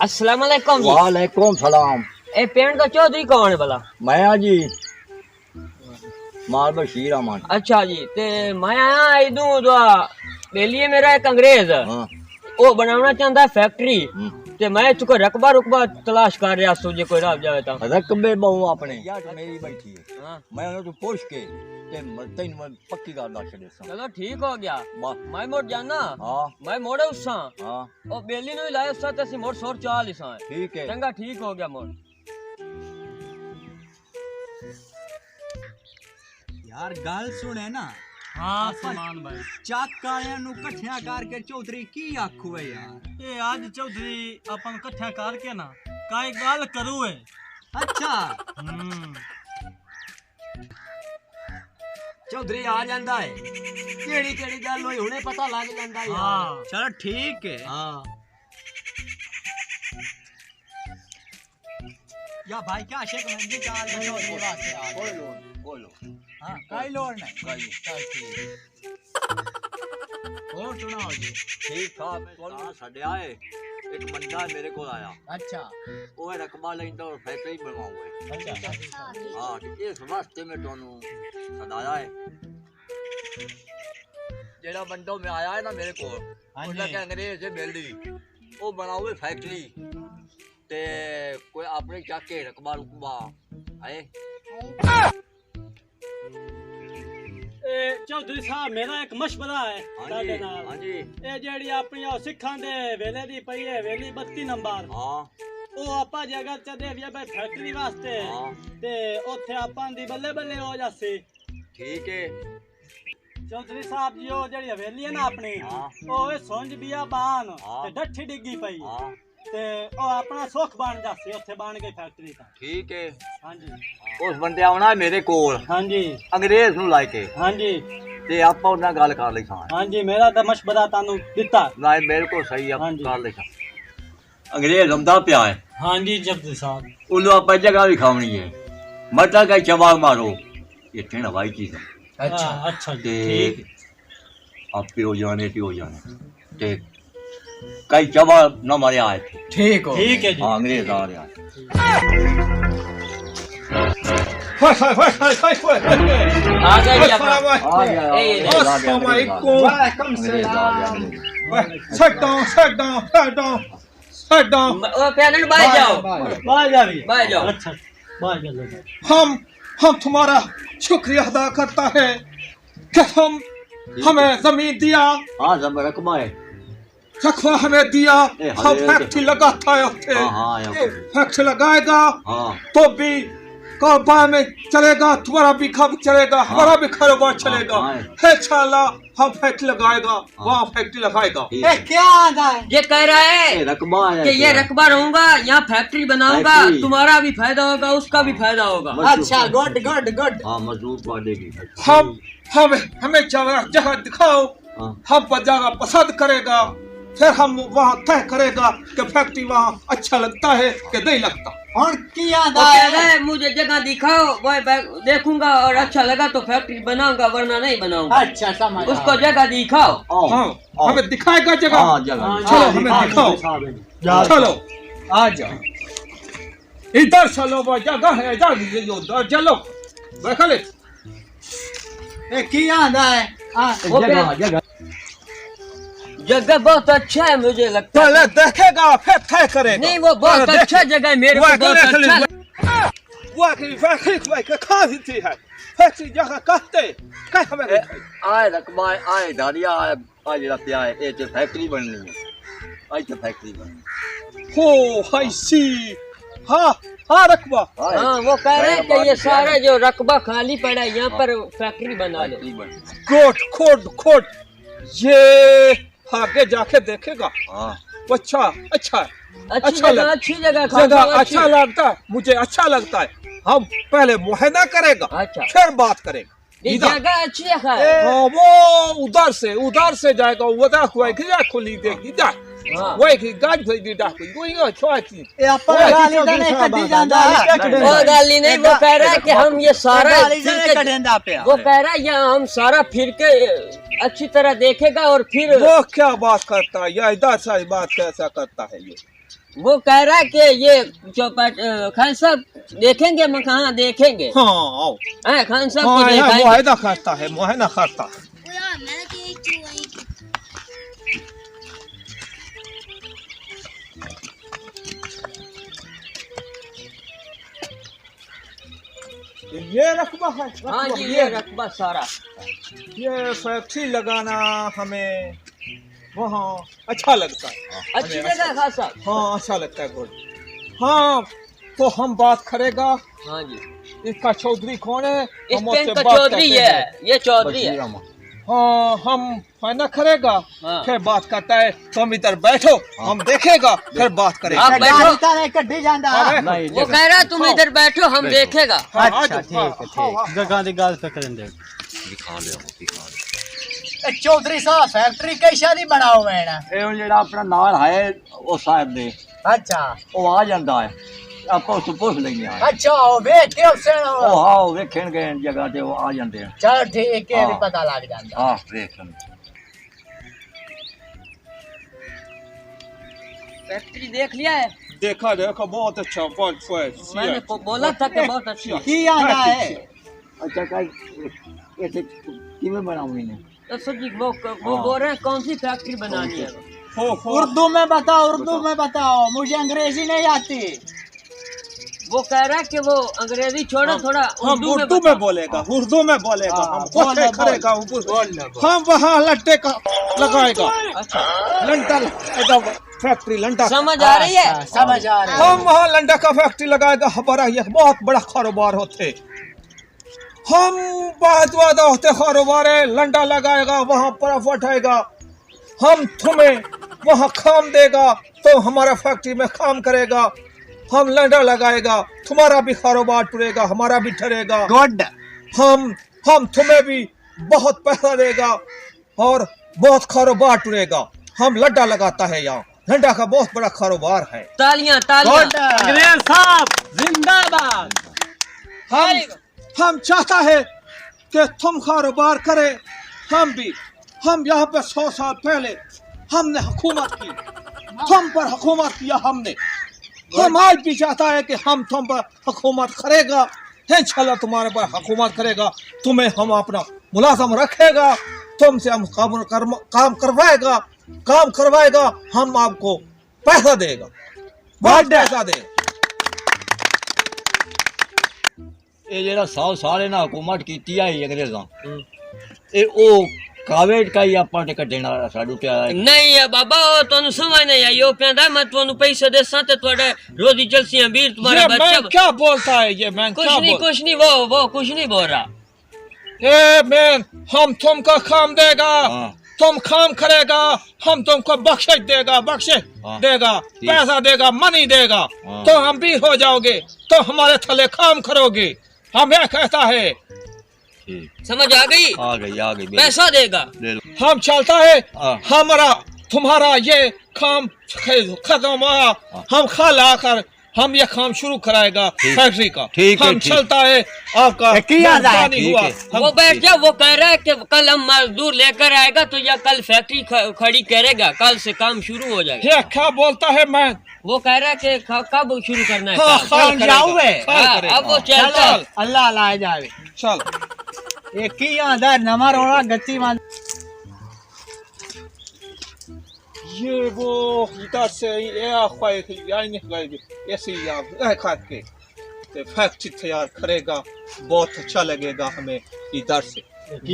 अस्सलाम वालेकुम जी। वालेकुम सलाम। ए पेंट का चौधरी कौन है भला? मैं हाँ जी माल बशीर अहमद। अच्छा जी, ते मैं आया इधू जो बेलिए मेरा एक अंग्रेज हाँ वो बनाना चाहता है फैक्ट्री, हम्म। ते मैं चुको रकबा रुकबा तलाश कर रहा सो जे कोई राह जावे ता। रकबे बहु अपने यार मेरी बैठी है। हाँ मैं उन्हें तो पूछ के ते तेन मैं पक्की कर दस दे सा। चलो ठीक हो गया। वाह। मैं मोड़ जाना, हाँ मैं मोड़े उससा हाँ ओ बेली नु लाए उससा ते सी मोड़ 140 सा है। ठीक है। चंगा ठीक हो गया मोड़। यार गल सुने ना। हाँ सलमान भाई, ਚੱਕ ਵਾਲਿਆਂ ਨੂੰ ਇਕੱਠਿਆਂ ਕਰਕੇ ਚੌਧਰੀ ਕੀ ਆਖੂਏ ਯਾਰ। ये आज चौधरी अपन कट्ठा करके ना काई गाल करू है। ਅੱਛਾ ਚੌਧਰੀ ਆ ਜਾਂਦਾ ਹੈ। ਕਿਹੜੀ ਕਿਹੜੀ ਗੱਲ ਹੋਈ ਹੁਣੇ ਪਤਾ ਲੱਗ ਜਾਂਦਾ ਯਾਰ। हाँ ਚਲੋ ਠੀਕ ਹੈ। हाँ या भाई क्या शेख मंदी चाल में चौधरी वास्ते आ गए। कोई लो हाँ काई लोड़ नहीं। कोई चल ठीक और सुनाओ जी। ठीक ठाक। तो साडे आए एक बंदा मेरे को आया, अच्छा वो रकबा लेंदा और फैक्ट्री बनवाऊंगा। अच्छा हाँ इस वास्ते में दोनों सदाया है। जेड़ा बंदो में आया है ना मेरे को, हाँ उसने जी। के अंग्रेज से मिल दी वो बनाओगे फैक्ट्री ते कोई अपने चाके रकबा रुकबा आए। चौधरी साहब मेरा एक मशवरा है हाँ साडे जी नाल। हाँ जी ये जेड़ी अपनी ओ सिखां दे वेले दी पई है वेली 32 नंबर, हाँ ओ आपा जगह च दे भी भाई फैक्ट्री वास्ते हाँ ते ओथे आपा दी बल्ले बल्ले हो जासी। ठीक है। चौधरी साहब जी ओ जेड़ी हवेली है ना अपनी, हाँ ओ सोंज बियाबान हाँ। ते डठी डिग्गी पई हाँ ते ओ अपना सुख बन जासी ओथे बन गई फैक्ट्री ता। ठीक है। हाँ जी उस बंदे आना है मेरे कोल हाँ जी अंग्रेज नु लाके हाँ जी ते आपा उन्ना गल कर ले सा हाँ जी, मेरा तो मशवरा तानू दिता। ना मेरे को सही हाँ आप जी। कर ले सा। अंग्रेज हमदा पिया है हाँ जी चौधरी साहब। उल्लू आप जगह भी खावनी है मटा का चबाग मारो ये ट्रेन हवाई चीज है। अच्छा अच्छा जी ते ठीक। आप पियो जाने ते कई चबा न मारे आए थे। ठीक हो ठीक है जी। हाँ अंग्रेज आ रहे हैं। आ गए जी अपना। आ गया वालेकुम सलाम। ओ पेनल बाहर जाओ, बाहर जा भी बाहर जाओ। अच्छा बाहर जा लो। हम तुम्हारा शुक्रिया अदा करता है कि हम हमें जमीन दिया, हाँ सब रकबा है। रकबा हमें दिया। ए, हम हले- फैक्ट्री लगाता है उसे। हाँ हाँ यहाँ फैक्ट्री लगाएगा हाँ तो भी कारोबार में चलेगा, तुम्हारा भी काम चलेगा, हमारा भी कारोबार चलेगा। हाँ। है इंशाल्लाह हम फैक्ट्री लगाएगा, वहाँ फैक्ट्री लगाएगा। ठीक ए है। क्या आता है। ये कह रहा है ये रकबा है कि ये रकबा रहूंगा यहाँ फैक्ट्री बनाऊंगा, फैक्ट्री। तुम्हारा भी फायदा होगा उसका भी फायदा होगा। अच्छा गुड गुड गुड। हाँ मजदूर बढ़ेगी। हमें जगह जगह दिखाओ, हाँ हम पर जगह पसंद करेगा, फिर हम वहाँ तय करेगा कि फैक्ट्री वहाँ अच्छा लगता है कि नहीं लगता। और की आता वो कह रहा है। है मुझे जगह दिखाओ, वो देखूंगा और अच्छा लगा तो फैक्ट्री बनाऊंगा वरना नहीं बनाऊंगा। अच्छा समझ उसको जगह दिखाओ। आओ, हाँ आओ। हमें दिखाएगा जगह। हाँ जगह चलो हमें दिखाओ, चलो आ जाओ। इधर चलो, वो जगह है इधर चलो बैठा ले। ए की आता है। वो जगह जगह जगह बहुत अच्छा है मुझे लगता है। पहले देखेगा फिर तय करेगा। नहीं वो बहुत पहले अच्छा जगह है, मेरे को बहुत अच्छा लगा। फैक्ट्री है, फैक्ट्री जगह कहते कह हमें आए रकबा आए दारिया आए आज जरा पिया है ये तो फैक्ट्री बननी है। आज तो फैक्ट्री बननी हो हाय सी। हाँ हाँ रकबा। है। हाँ वो कह रहे हैं कि ये सारा जो रकबा खाली पड़ा है यहाँ पर फैक्ट्री बना लो। फैक्ट्री बननी। खोट खोट खोट ये आगे जाके देखेगा। हाँ अच्छा अच्छा है, अच्छी अच्छा जगह लग- अच्छी जगह जगह खाली अच्छी। अच्छा लगता है, मुझे अच्छा लगता है। हम पहले मुआयना करेगा अच्छा। फिर बात करेंगे। ये इधर जगह अच्छी है खैर। हाँ वो उधर से जाएगा, उधर हुआ कि खुली देगी इधर हाँ। वही की गाज भेज दी डाक कोई ना छोटी। ए अपन गाली दने कदी जांदा है। वो गाली नहीं, वो कह रहा है कि हम ये सारा गाली फिर दने के- कडेंदा पे। वो कह रहा है यहाँ हम सारा फिर के अच्छी तरह देखेगा और फिर वो क्या बात करता है या इधर से बात कैसा करता है ये। वो कह रहा है कि ये चौपाट खान साहब देखेंगे। मैं कहाँ देखेंगे? हाँ आओ। खान साहब हाँ को यहाँ दिखाएंगे। मुआयना करता है, मुआयना करता है। ये रकबा है। हाँ जी, ये रकबा सारा। ये फैक्ट्री लगाना हमें वहाँ अच्छा लगता है। अच्छी जगह है खान साहब। हाँ अच्छा लगता है गुड। हाँ तो हम बात करेगा। हाँ जी, इसका चौधरी कौन है? इस हम पे उससे इनका बात चौधरी करते है, हैं। ये चौधरी है। हाँ हम फाइनल करेगा। हाँ। फिर बात करता है। तुम इधर बैठो, हम देखेगा फिर बात करेंगे। आप बैठो। कड्ढी जांदा। अरे, वो कह रहा है तुम इधर बैठो, हम देखेगा। हाँ, अच्छा, आ जाओ, ठीक हाँ, है, हाँ, ठीक। हाँ। गगा दी गाल पे करें दे। दिखा ले दिखा ले चौधरी साहब फैक्ट्री कई शादी बनाओ है ना। ਇਹ ਹੁਣ ਜਿਹੜਾ ਆਪਣਾ ਨਾਲ ਹੈ ਉਹ ਸਾਹਿਬ ਦੇ अच्छा ਉਹ ਆ ਜਾਂਦਾ ਹੈ ਆਪਾਂ ਉਸ ਤੋਂ ਪੁੱਛ ਲੈਂਦੇ ਆ अच्छा ओ देख के उसे ਉਹ ਹਾਂ ਉਹ ਵੇਖਣਗੇ ਜਗ੍ਹਾ ਤੇ ਉਹ ਆ ਜਾਂਦੇ ਆ चल ठीक है भी हाँ। पता लग जाता। ਹਾਂ ਵੇਖ ਲੈਂਦੇ फैक्ट्री देख लिया है? देखा देखा बहुत अच्छा, बहुत फ्रेश। मैंने बोला था कि बहुत अच्छी है। की आंदा है? ਅੱਛਾ ਕਾਈ ਇੱਥੇ ਕਿਵੇਂ ਬਣਾਉਣੀ ਨੇ तो सर जी वो बोल रहे हैं कौन सी फैक्ट्री बनानी है? हो उर्दू में बताओ, उर्दू में बताओ, मुझे अंग्रेजी नहीं आती। वो कह रहा है कि वो अंग्रेजी छोड़ो, थोड़ा हम उर्दू में बताओ। बोलेगा, उर्दू में बोलेगा। हाँ, हम बोल, कोशिश बोल, करेगा बोल। हम वहाँ लट्टे का लगाएगा। अच्छा, लंडा एकदम फैक्ट्री लंडा। समझ आ रही है? अच्छा, समझ आ रही है। हम वहाँ लंडा का फैक्ट्री लगाएगा। हमारा ये बहुत बड़ा कारोबार होते। हम बहुत वादा होते कारोबार है। लंडा लगाएगा, वहाँ प्रॉफिट आएगा। हम तुम्हें वहाँ काम देगा तो हमारा फैक्ट्री में काम करेगा। हम लंडा लगाएगा, तुम्हारा भी कारोबार टूरेगा, हमारा भी ठहरेगा। गुड। हम तुम्हें भी बहुत पैसा देगा और बहुत कारोबार टूरेगा। हम लड्डा लगाता है यहाँ। लंडा का बहुत बड़ा कारोबार है। तालियां तालियां। गुड। अंग्रेज साहब जिंदाबाद। हम चाहता है कि तुम कारोबार करे। हम यहाँ पे 100 साल पहले हमने हुकूमत की, तुम पर हुकूमत किया हमने। हम आज भी चाहता है कि हम तुम पर हुकूमत करेगा। इंशाल्लाह तुम्हारे पर हुकूमत करेगा। तुम्हें हम अपना मुलाजम रखेगा, तुमसे हम काम करवाएगा। हम आपको पैसा देगा, बहुत पैसा देगा। ਇਹ ਜਿਹੜਾ 100 ਸਾਲ ਇਹਨਾਂ ਹਕੂਮਤ ਕੀਤੀ ਆ ਅੰਗਰੇਜ਼ਾਂ ਇਹ ਉਹ ਕਾਵੇਟ ਕਾਈ ਆਪਾਂ ਤੇ ਕੱਢਣਾ ਸਾਡੂ ਤੇ ਆਇਆ नहीं है बाबा, वो तो समझ नहीं आई। वो कहता मैं तुम पैसे दे सकते, थोड़े रोजी जलसी हैं वीर तुम्हारा ये बच्चा। मैं क्या बोलता है ये मैं कुछ क्या नहीं, बोल- कुछ नहीं, वो कुछ नहीं बोल रहा। ए मैन, हम तुमको काम देगा, हाँ। तुम काम करेगा, हम तुमको बख्शिश देगा, हाँ। देगा, ठीक। पैसा देगा, मनी देगा। हाँ। तो हम भी हो जाओगे, तो हमारे थले काम करोगे। हम यह कहता है। ਠੀਕ समझ आ गई? ਆ ਗਈ पैसा देगा। ਲੈ ਲਓ हम चलता है। हाँ। हमारा तुम्हारा ये काम खत्म हुआ, हम खा आकर हम ये काम शुरू कराएगा ठीक। फैक्ट्री का। ठीक है, हम ठीक। चलता है आपका किया जाए, मेहरबानी ठीक हुआ। है। हम- वो बैठ जा। वो कह रहा है कि कल हम मजदूर लेकर आएगा तो या कल फैक्ट्री खड़ी करेगा, कल से काम शुरू हो जाएगा। ये क्या बोलता है मैं? वो कह रहा है कि कब शुरू करना है हाँ, काम? खाल कल करेगा, जाओ है। खाल हाँ, करेगा। अब वो चलता है। चल अल्लाह लाए जावे। चल ये की आंदा नमा रोड़ा गति मान। ये वो इधर से ये ऐसे ही खाद के ते फैक्ट्री तैयार करेगा, बहुत अच्छा लगेगा हमें इधर से।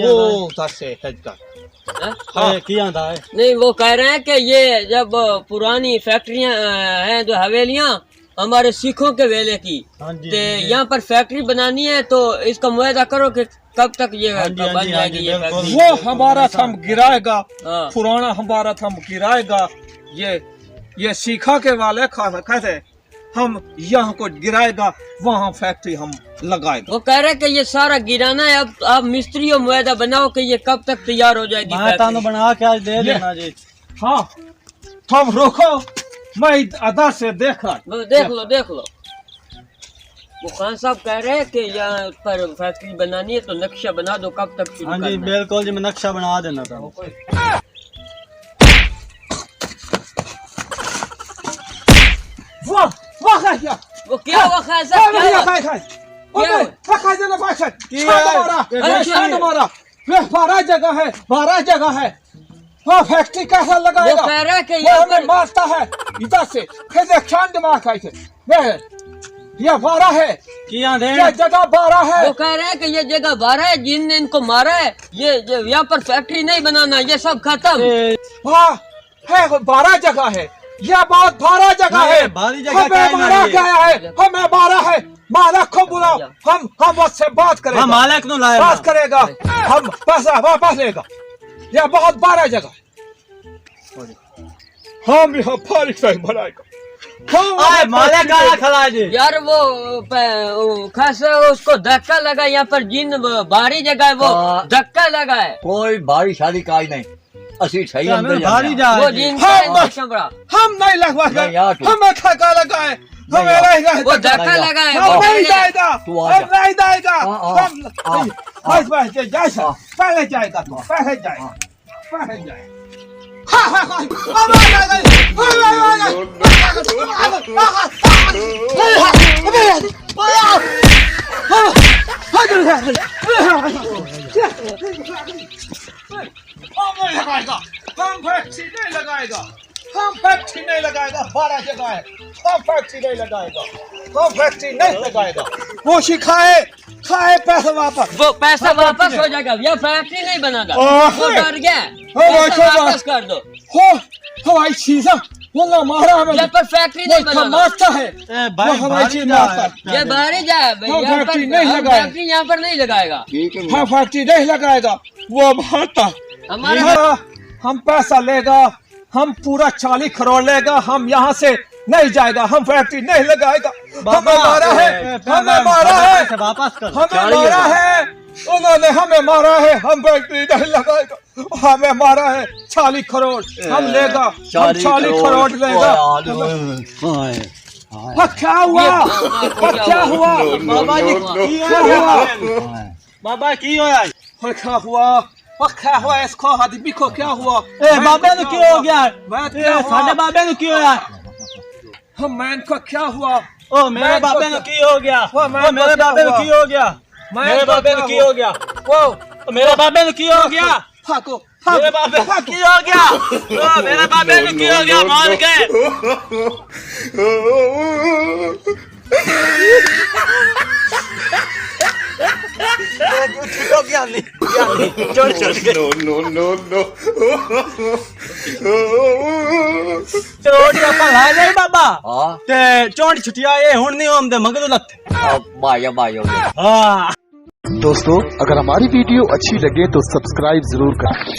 वो उधर से हटकर हाँ? हाँ। की आंदा है? नहीं, वो कह रहे हैं कि ये जब पुरानी फैक्ट्रियां हैं जो हवेलियां हमारे सिखों के वेले की, हाँ जी, ते हाँ जी। यहाँ पर फैक्ट्री बनानी है तो इसका मुआयदा करो कि कब तक ये हाँ जी, हाँ बन जी, हाँ जाएगी जी, ये बिल्कुल। फैक्ट्री। वो हमारा थम गिराएगा, हाँ। पुराना हमारा थम गिराएगा। ये सीखा के वाले कहते हम यहाँ को गिराएगा, वहाँ फैक्ट्री हम लगाएगा। वो कह रहे हैं कि ये सारा गिराना है, अब आप मिस्त्री और मुआयदा बनाओ कि ये कब तक तैयार हो जाएगी मैं तानु फैक्ट्री। बना के आज दे ये- देना जी। हाँ तुम रोको, मैं अदा से देख रहा। वो देख लो। वो खान साहब कह रहे हैं कि यहाँ पर फैक्ट्री बनानी है तो नक्शा बना दो, कब तक शुरू हाँ जी करना है। बिल्कुल जी, मैं नक्शा बना देना था। क्या वो क्या हुआ खान साहब, क्या हुआ? बारह जगह है वहाँ फैक्ट्री कैसा वो लगाएगा? कह रहा है कि वो यहाँ हमें पर मारता है इधर से, फिर चांद मार खाई ये 12 है, ये जगह 12 है। वो कह रहे हैं कि ये जगह 12 है, जिनने इनको मारा है, ये यहाँ पर फैक्ट्री नहीं बनाना, ये सब खत्म। हाँ है 12 जगह है, ये बहुत 12 जगह है। भारी जगह हमें क्या है 12 ये? क्या है, हमें 12 है। मालक को बुलाओ, हम उससे बात करेंगे। हम मालक नु लाए बात करेगा, हम पैसा वापस लेगा। यह बहुत 12 जगह, हम यहाँ फारिग से बनाएगा। आए मालक आया खड़ा जी। यार वो खासा उसको धक्का लगा, यहाँ पर जिन बारी जगह है वो हाँ। धक्का लगा है, कोई भारी शादी का ही नहीं, असी सही अंदर भारी जाना। जा वो जिन हम नहीं लगवाएंगे, नहीं, यहाँ तू। हमें धक्का लगा है, हमें यहाँ। नहीं वो जाएगा, धक्का लगा है, हम वो नहीं कहने- जाएगा, तू आ हम जा। नहीं जाएगा, हाँ, हम बस जैसा हाँ। पहले जाएगा, तो पहले जाएगा, पहले जाएगा। हम फैक्ट्री नहीं लगाएगा, हम फैक्ट्री नहीं लगाएगा। 12 जगह है, हम फैक्ट्री नहीं लगाएगा, हम फैक्ट्री नहीं लगाएगा। वो सिखाए खाए पैसा वापस। वो पैसा वापस हो जाएगा, यह फैक्ट्री नहीं बनाना। ओह। वो डर गया, भाई, पैसा भाई, वापस कर दो। हो हवाई चीज़ वो ना मारा हमें, यहाँ पर फैक्ट्री नहीं वो बनाना, मारता है, भाई वो हवाई भारी चीज़ जा मारता है। ये बाहरी जाए, हम यहाँ फैक्ट्री पर नहीं हम लगाए। फैक्ट्री यहाँ पर नहीं लगाएगा। ठीक है हम फैक्ट्री नहीं लगाएगा, वो मारता। हमारे हम पैसा लेगा, हम पूरा 40 करोड़ लेगा, हम यहाँ से नहीं जाएगा, हम फैक्ट्री नहीं लगाएगा। हमें मारा है, हमें मारा है, वापस कर। हमें मारा है, उन्होंने हमें मारा है, हम फैक्ट्री नहीं लगाएगा। हमें मारा है 40 करोड़, हम लेगा, हम 40 करोड़ लेगा। क्या हुआ, क्या हुआ बाबा जी क्या हुआ, बाबा की होया? क्या हुआ, क्या हुआ इसको आदमी को क्या हुआ? ए बाबे नु क्यों हो गया? मैं ए साडे बाबे नु क्यों होया? हम मैन को क्या हुआ? ओ मेरे बाबे नु की हो गया? वो ओ मेरे बाबे नु की हो गया? मेरे बाबे नु की हो गया? वो मेरे बाबे नु की हो गया? फाको मेरे बाबे नु की हो गया? ओ मेरे बाबे नु की हो गया? मान गए। चोटी अपन ला गए बाबा हाँ ते चोटी छुटिया ये हुन नहीं आमदे मगरू लत। बाया बाया हाँ दोस्तों अगर हमारी वीडियो अच्छी लगे तो सब्सक्राइब जरूर करें।